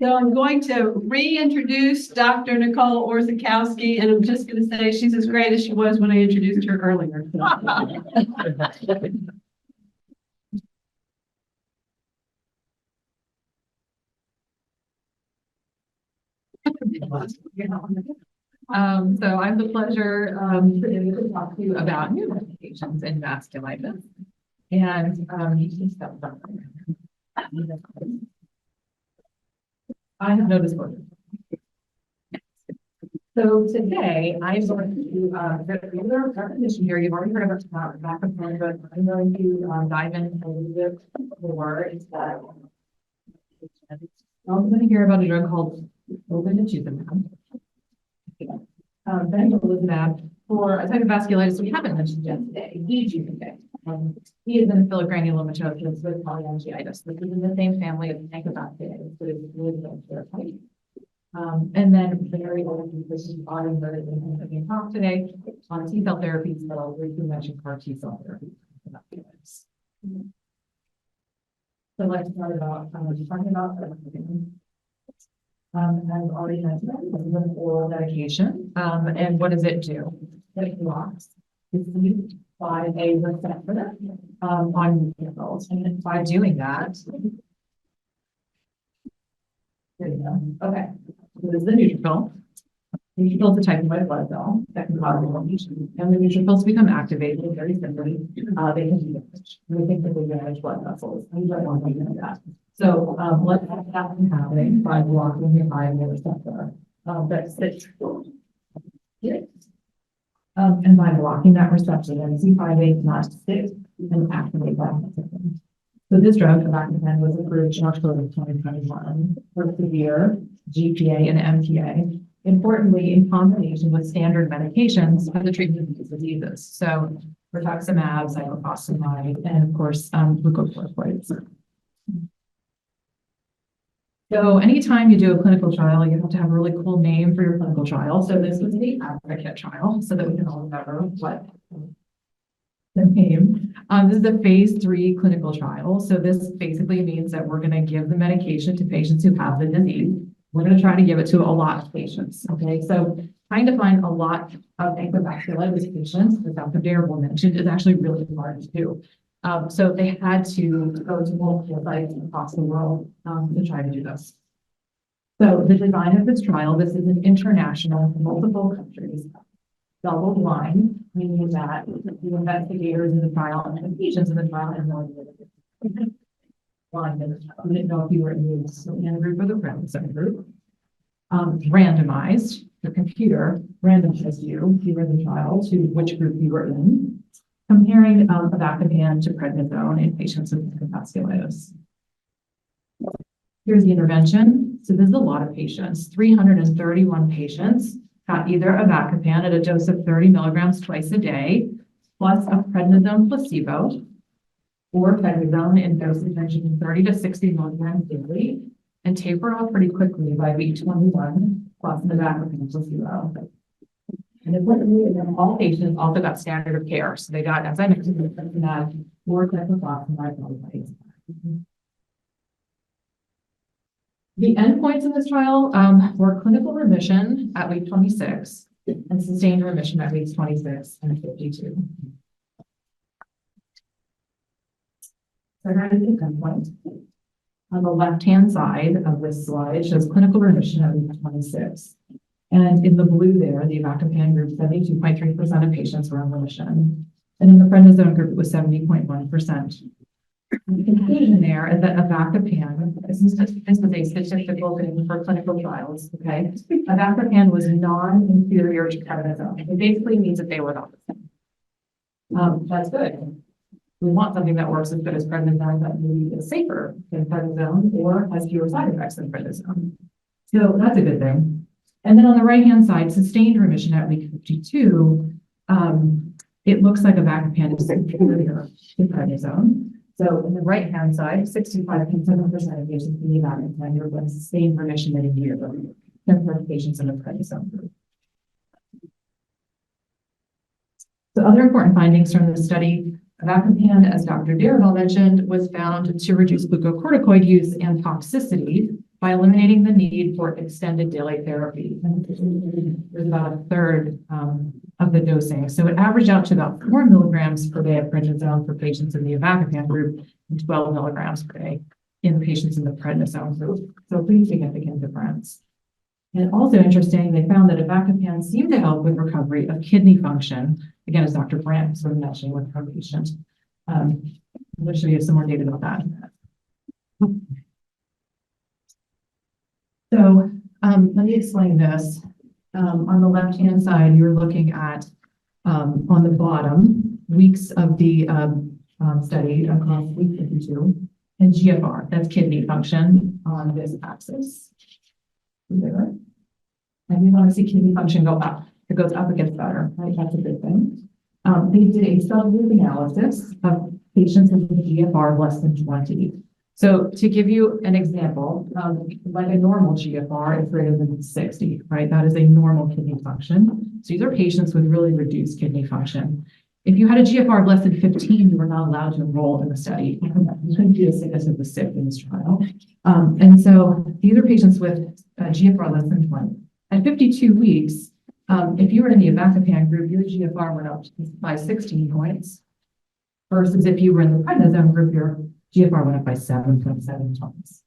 So I'm going to reintroduce Dr. Nicole Orzechowski, and I'm just going to say she's as great as she was when I introduced her earlier. So I have the pleasure today to talk to you about new medications in vasculitis. And I have no disclosure. So today I'm going to the definition here. You've already heard about Avocopan, but I'm going to dive in a little bit more into that. I'm going to hear about a drug called Obinutuzumab. Mepolizumab for a type of vasculitis we haven't mentioned yet today, EGPA. Eosinophilic granulomatosis with polyangiitis. This is in the same family as pancreatitis, but it's really therapeutic. And then very old physicians are inverted in talk today on T cell therapies, but I'll briefly mention CAR T cell therapy. So let's start about talking about I've already mentioned that this is an oral medication. And what does it do? It blocks the C5a receptor on neutrophils. And by doing that, there you go. Okay. So this is the neutrophil. Neutrophil is a type of white blood cell that can cause inflammation. And when neutrophils become activated, very simply, they can do damage. We think that they damage blood vessels. And we don't want to do that. So let's have that happening by blocking the IMA receptor that sits. And by blocking that receptor, then C5a cannot sit and activate that receptor. So this drug, Avocopan, was approved in October of 2021 for severe GPA and MPA. Importantly, in combination with standard medications for the treatment of these diseases. So rituximab, cyclophosphamide, and of course, glucocorticoids. So anytime you do a clinical trial, you have to have a really cool name for your clinical trial. So this was the advocate trial, so that we can all remember what the name. This is a phase 3 clinical trial. So this basically means that we're going to give the medication to patients who have the disease. We're going to try to give it to a lot of patients. Okay, so trying to find a lot of vasculitis patients, as Dr. Darable mentioned, is actually really hard to do. So they had to go to multiple sites across the world to try to do this. So the design of this trial, this is an international, multiple countries, double blind, meaning that the investigators in the trial and the patients in the trial had no idea. We didn't know if you were in the scan group or the prednisone group. Randomized, the computer randomized you, if you were in the trial, to which group you were in, comparing Avocopan to prednisone in patients with vasculitis. Here's the intervention. So this is a lot of patients. 331 patients got either Avocopan at a dose of 30 milligrams twice a day, plus a prednisone placebo, or prednisone in doses ranging 30 to 60 milligrams daily, and taper off pretty quickly by week 21, plus the Avocopan placebo. And importantly, all patients also got standard of care. So they got, as I mentioned, or cyclophosphamide. The endpoints in this trial were clinical remission at week 26 and sustained remission at weeks 26 and 52. So that is the endpoint. On the left-hand side of this slide shows clinical remission at week 26. And in the blue there, the Avocopan group, 72.3% of patients were in remission. And in the prednisone group, it was 70.1%. The conclusion there is that Avocopan, this was a statistical thing for clinical trials, okay? Avocopan was non-inferior to prednisone. It basically means that they were not the same. That's good. We want something that works as good as prednisone, that maybe is safer than prednisone or has fewer side effects than prednisone. So that's a good thing. And then on the right-hand side, sustained remission at week 52, it looks like Avocopan is superior to prednisone. So in the right-hand side, 65.7% of patients in the Avocopan group had sustained remission in a year compared to patients in the prednisone group. So other important findings from the study, Avocopan, as Dr. Darable mentioned, was found to reduce glucocorticoid use and toxicity by eliminating the need for extended daily therapy. And there's about a third of the dosing. So it averaged out to about 4 milligrams per day of prednisone for patients in the Avocopan group and 12 milligrams per day in patients in the prednisone group. So pretty significant difference. And also interesting, they found that Avocopan seemed to help with recovery of kidney function. Again, as Dr. Brandt was sort of mentioning with her patient. I'm going to show you some more data about that. So let me explain this. On the left-hand side, you're looking at, on the bottom, weeks of the study across week 52, and GFR, that's kidney function on this axis. There. And we want to see kidney function go up. If it goes up, it gets better, right? That's a good thing. They did a subgroup analysis of patients with a GFR of less than 20. So to give you an example, like a normal GFR is greater than 60, right? That is a normal kidney function. So these are patients with really reduced kidney function. If you had a GFR of less than 15, you were not allowed to enroll in the study. You couldn't do the sickness of the sick in this trial. And so these are patients with a GFR less than 20. At 52 weeks, if you were in the Avocopan group, your GFR went up by 16 points, versus if you were in the prednisone group, your GFR went up by 7.7 points.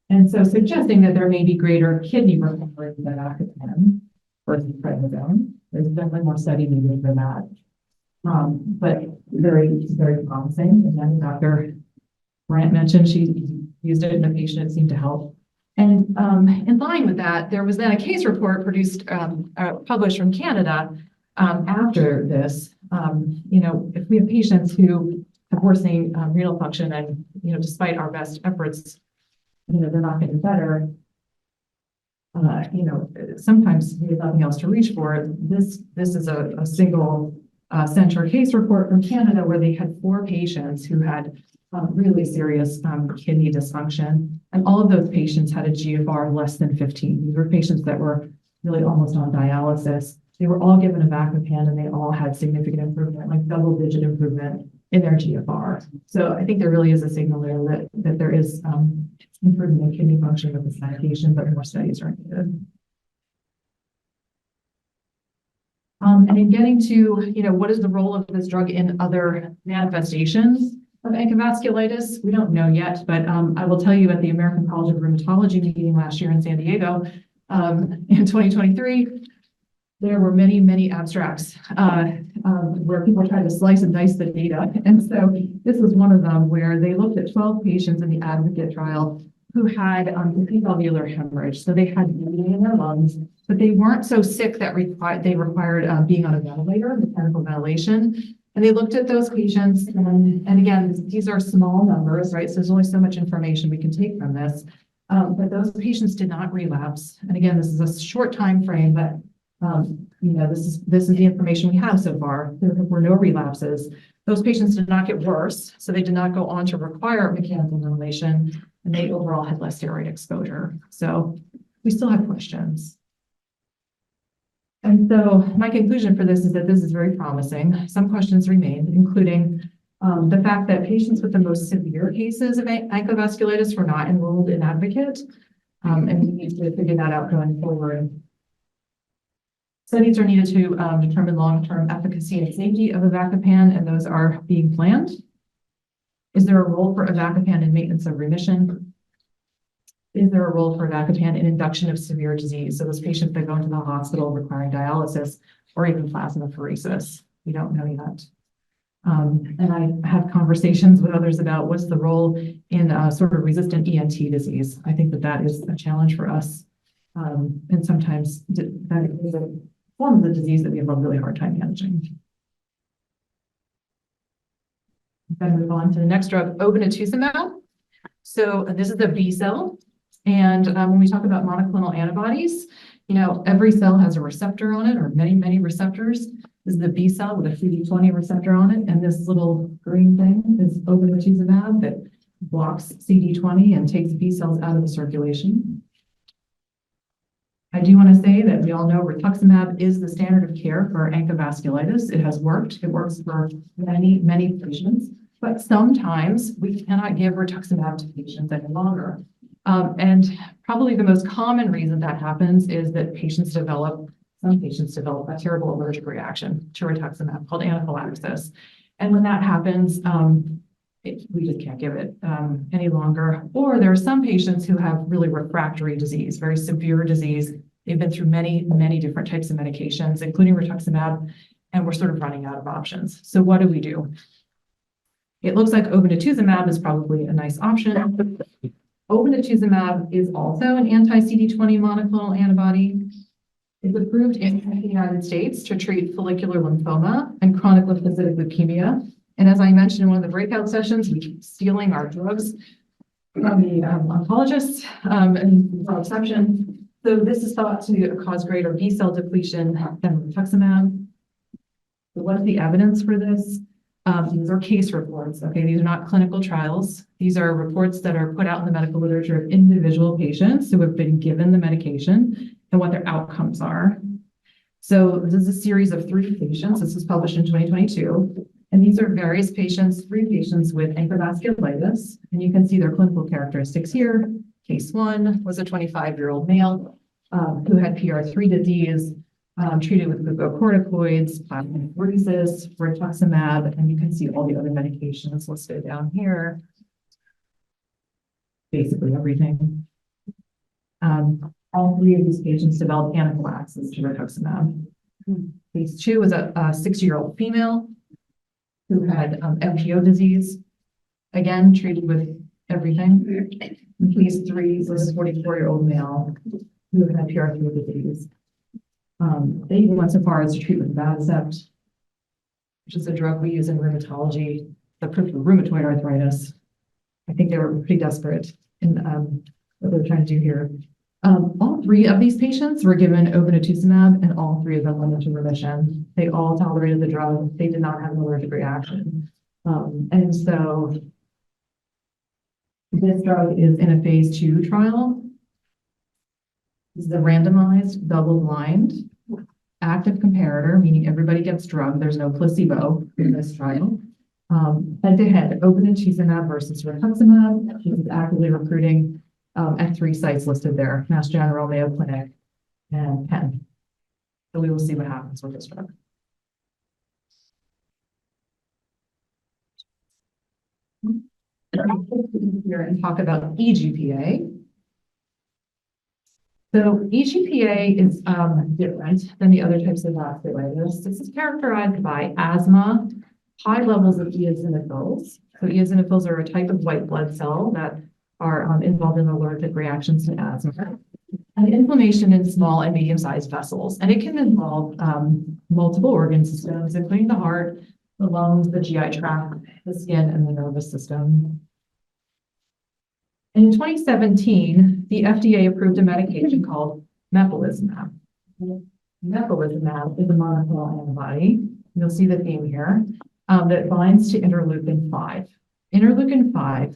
And so suggesting that there may be greater kidney recovery than Avocopan versus prednisone. There's definitely more study needed for that. But very, very promising. And then Dr. Brandt mentioned she used it in a patient, it seemed to help. And in line with that, there was then a case report produced, published from Canada after this. If we have patients who have worsening renal function and, despite our best efforts, they're not getting better, sometimes we have nothing else to reach for. This is a single center case report from Canada where they had 4 patients who had really serious kidney dysfunction. And all of those patients had a GFR less than 15. These were patients that were really almost on dialysis. They were all given Avocopan and they all had significant improvement, like double-digit improvement in their GFR. So I think there really is a signal there that there is improvement in kidney function with this medication, but more studies are needed. And in getting to, what is the role of this drug in other manifestations of ANCA-vasculitis? We don't know yet, but I will tell you at the American College of Rheumatology meeting last year in San Diego in 2023, there were many, many abstracts where people tried to slice and dice the data. And so this was one of them where they looked at 12 patients in the Advocate trial who had complete valvular hemorrhage. So they had bleeding in their lungs, but they weren't so sick that they required being on a ventilator, mechanical ventilation. And they looked at those patients, and again, these are small numbers, right? So there's only so much information we can take from this. But those patients did not relapse. And again, this is a short time frame, but this is the information we have so far. There were no relapses. Those patients did not get worse, so they did not go on to require mechanical ventilation, and they overall had less steroid exposure. So we still have questions. And so my conclusion for this is that this is very promising. Some questions remain, including the fact that patients with the most severe cases of ANCA-vasculitis were not enrolled in Advocate, and we need to figure that out going forward. Studies are needed to determine long-term efficacy and safety of Avocopan, and those are being planned. Is there a role for Avocopan in maintenance of remission? Is there a role for Avocopan in induction of severe disease? So those patients that go into the hospital requiring dialysis or even plasmapheresis, we don't know yet. And I have conversations with others about what's the role in sort of resistant ENT disease. I think that is a challenge for us. And sometimes that is a form of the disease that we have a really hard time managing. I'm going to move on to the next drug, Obinutuzumab. So this is a B cell. And when we talk about monoclonal antibodies, every cell has a receptor on it, or many, many receptors. This is the B cell with a CD20 receptor on it. And this little green thing is Obinutuzumab that blocks CD20 and takes B cells out of the circulation. I do want to say that we all know rituximab is the standard of care for ANCA-vasculitis. It has worked. It works for many, many patients. But sometimes we cannot give rituximab to patients any longer. And probably the most common reason that happens is that some patients develop a terrible allergic reaction to rituximab called anaphylaxis. And when that happens, we just can't give it any longer. Or there are some patients who have really refractory disease, very severe disease. They've been through many, many different types of medications, including rituximab, and we're sort of running out of options. So what do? It looks like obinutuzumab is probably a nice option. Obinutuzumab is also an anti-CD20 monoclonal antibody. It's approved in the United States to treat follicular lymphoma and chronic lymphocytic leukemia. And as I mentioned in one of the breakout sessions, we keep stealing our drugs from the oncologists and without exception. So this is thought to cause greater B cell depletion than rituximab. So what is the evidence for this? These are case reports. Okay, these are not clinical trials. These are reports that are put out in the medical literature of individual patients who have been given the medication and what their outcomes are. So this is a series of 3 patients. This was published in 2022. And these are various patients, 3 patients with vasculitis. And you can see their clinical characteristics here. Case 1 was a 25-year-old male who had PR3 disease, treated with glucocorticoids, plasmapheresis, rituximab, and you can see all the other medications listed down here. Basically everything. All 3 of these patients developed anaphylaxis to rituximab. Case 2 was a 60-year-old female who had MPO disease, again, treated with everything. And case 3 was a 44-year-old male who had PR3 disease. They even went so far as to treat with Vatacept, which is a drug we use in rheumatology, approved for rheumatoid arthritis. I think they were pretty desperate in what they're trying to do here. All 3 of these patients were given obinutuzumab, and all 3 of them went into remission. They all tolerated the drug. They did not have an allergic reaction. And so this drug is in a phase 2 trial. This is a randomized, double-blind, active comparator, meaning everybody gets drug. There's no placebo in this trial. Head-to-head, obinutuzumab versus rituximab. This is actively recruiting at 3 sites listed there: Mass General, Mayo Clinic, and Penn. So we will see what happens with this drug. Here and talk about EGPA. So EGPA is different than the other types of vasculitis. This is characterized by asthma, high levels of eosinophils. So eosinophils are a type of white blood cell that are involved in allergic reactions to asthma, and inflammation in small and medium-sized vessels. And it can involve multiple organ systems, including the heart, the lungs, the GI tract, the skin, and the nervous system. And in 2017, the FDA approved a medication called Mepolizumab. Mepolizumab is a monoclonal antibody. You'll see the theme here that binds to interleukin 5. Interleukin 5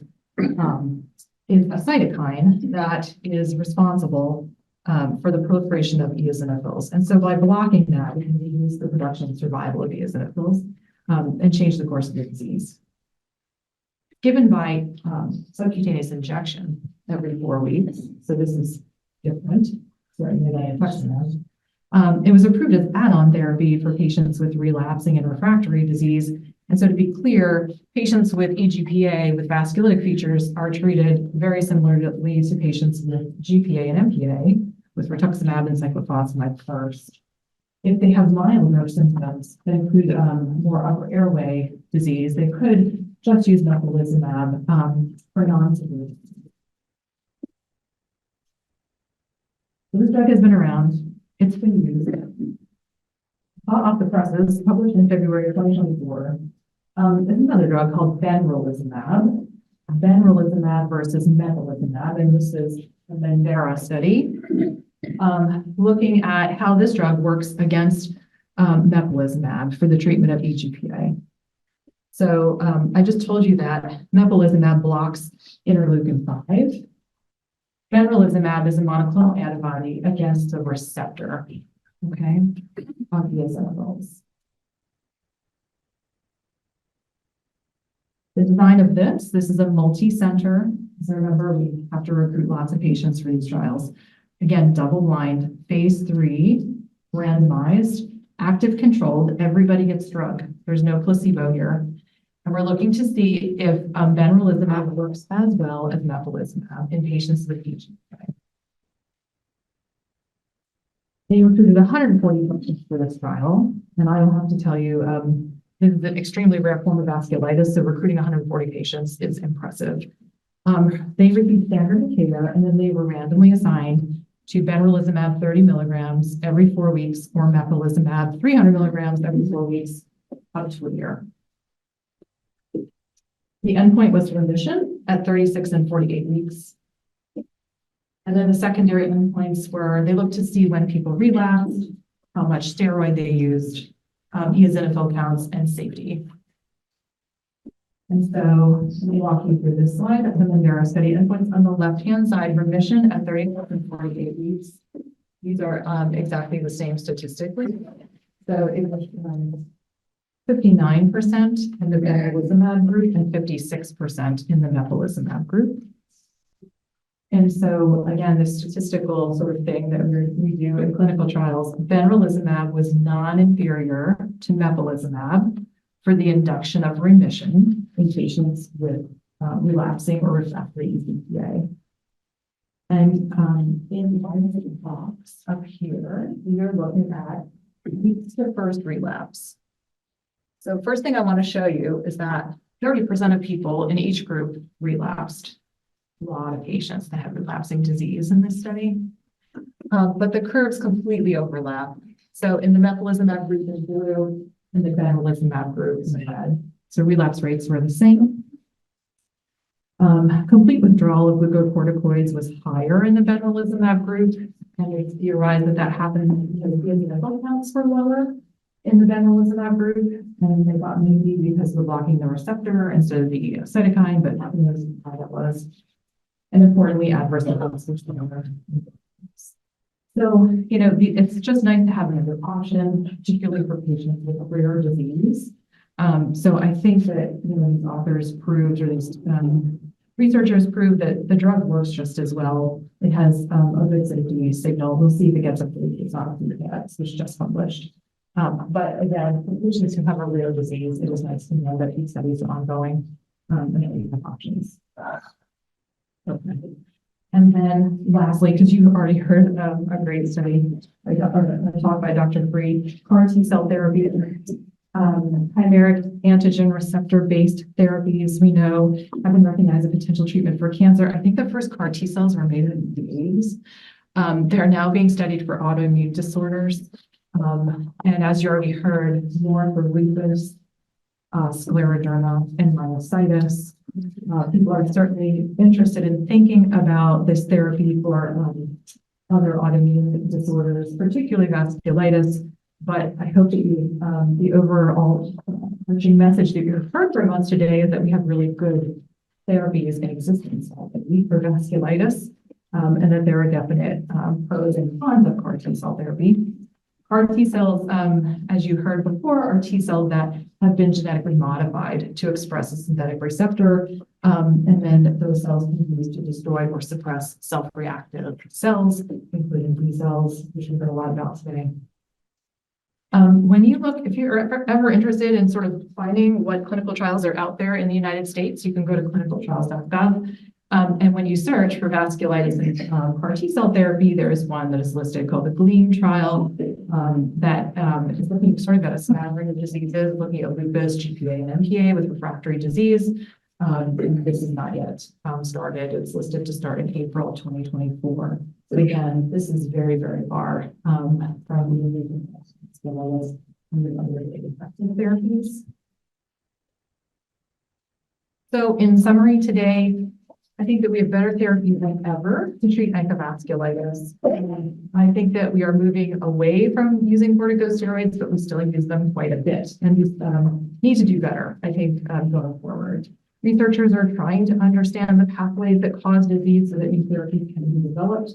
is a cytokine that is responsible for the proliferation of eosinophils. And so by blocking that, we can reduce the production and survival of eosinophils and change the course of the disease. Given by subcutaneous injection every 4 weeks, so this is different, certainly than rituximab. It was approved as add-on therapy for patients with relapsing and refractory disease. And so to be clear, patients with EGPA with vasculitic features are treated very similarly to patients with GPA and MPA with rituximab and cyclophosphamide first. If they have mild nerve symptoms that include more upper airway disease, they could just use mepolizumab for non-severe. So this drug has been around. It's been used. Hot off the presses, published in February of 2024. There's another drug called benralizumab. Benralizumab versus mepolizumab, and this is a MANDARA study looking at how this drug works against mepolizumab for the treatment of EGPA. So I just told you that mepolizumab blocks interleukin 5. Benralizumab is a monoclonal antibody against the receptor, okay, on eosinophils. The design of this is a multi-center. So remember, we have to recruit lots of patients for these trials. Again, double-blind, phase 3, randomized, active controlled, everybody gets drug. There's no placebo here. And we're looking to see if benralizumab works as well as mepolizumab in patients with EGPA. They recruited 140 patients for this trial, and I don't have to tell you, this is an extremely rare form of vasculitis, so recruiting 140 patients is impressive. They received standard of care, and then they were randomly assigned to benralizumab 30 milligrams every 4 weeks, or mepolizumab 300 milligrams every 4 weeks, up to a year. The endpoint was remission at 36 and 48 weeks. And then the secondary endpoints were, they looked to see when people relapsed, how much steroid they used, eosinophil counts, and safety. And so let me walk you through this slide. The MANDARA study endpoints on the left-hand side, remission at 36 and 48 weeks. These are exactly the same statistically. So it was 59% in the benralizumab group and 56% in the mepolizumab group. And so again, the statistical sort of thing that we do in clinical trials, benralizumab was non-inferior to mepolizumab for the induction of remission in patients with relapsing or refractory EGPA. And in the box up here, we are looking at the first relapse. So first thing I want to show you is that 30% of people in each group relapsed. A lot of patients that have relapsing disease in this study. But the curves completely overlap. So in the mepolizumab group in blue, and the benralizumab group in red. So relapse rates were the same. Complete withdrawal of glucocorticoids was higher in the benralizumab group, and it's theorized that that happened because the eosinophil counts were lower in the benralizumab group, and they thought maybe because we're blocking the receptor instead of the cytokine, but nothing knows why that was. And importantly, adverse events, which we are. So, you know, it's just nice to have another option, particularly for patients with a rare disease. So I think that, you know, these authors proved, or these researchers proved that the drug works just as well. It has a good safety signal. We'll see if it gets up to the case on the which just published. But again, for patients who have a rare disease, it was nice to know that these studies are ongoing and that we have options. Okay. And then lastly, because you've already heard a great study, a talk by Dr. Free, CAR T-cell therapy, chimeric antigen receptor-based therapies we know have been recognized as a potential treatment for cancer. I think the first CAR T-cells were made in the 80s. They're now being studied for autoimmune disorders. And as you already heard, more for lupus, scleroderma, and myositis. People are certainly interested in thinking about this therapy for other autoimmune disorders, particularly vasculitis. But I hope that you, the overall urging message that you've heard from us today is that we have really good therapies in existence already for vasculitis, and that there are definite pros and cons of CAR T-cell therapy. CAR T-cells, as you heard before, are T-cells that have been genetically modified to express a synthetic receptor, and then those cells can be used to destroy or suppress self-reactive cells, including B cells, which we've heard a lot about today. When you look, if you're ever interested in sort of finding what clinical trials are out there in the United States, you can go to clinicaltrials.gov. And when you search for vasculitis and CAR T-cell therapy, there is one that is listed called the GLEAM trial that is looking sort of at a smattering of diseases, looking at lupus, GPA, and MPA with refractory disease. This is not yet started. It's listed to start in April 2024. But again, this is very, very far from the unrelated therapies. So in summary today, I think that we have better therapies than ever to treat vasculitis. I think that we are moving away from using corticosteroids, but we still use them quite a bit, and we need to do better, I think, going forward. Researchers are trying to understand the pathways that cause disease so that new therapies can be developed.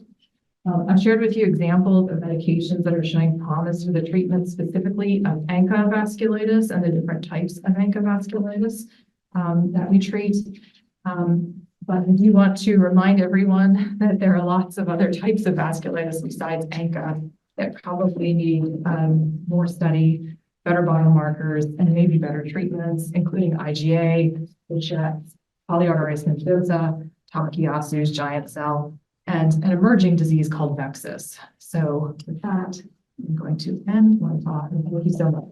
I've shared with you examples of medications that are showing promise for the treatment specifically of ANCA vasculitis and the different types of ANCA vasculitis that we treat. But I do want to remind everyone that there are lots of other types of vasculitis besides ANCA that probably need more study, better biomarkers, and maybe better treatments, including IgA, Behçet's, polyarteritis nodosa, Takayasu's giant cell, and an emerging disease called Vexus. So with that, I'm going to end my talk. Thank you so much.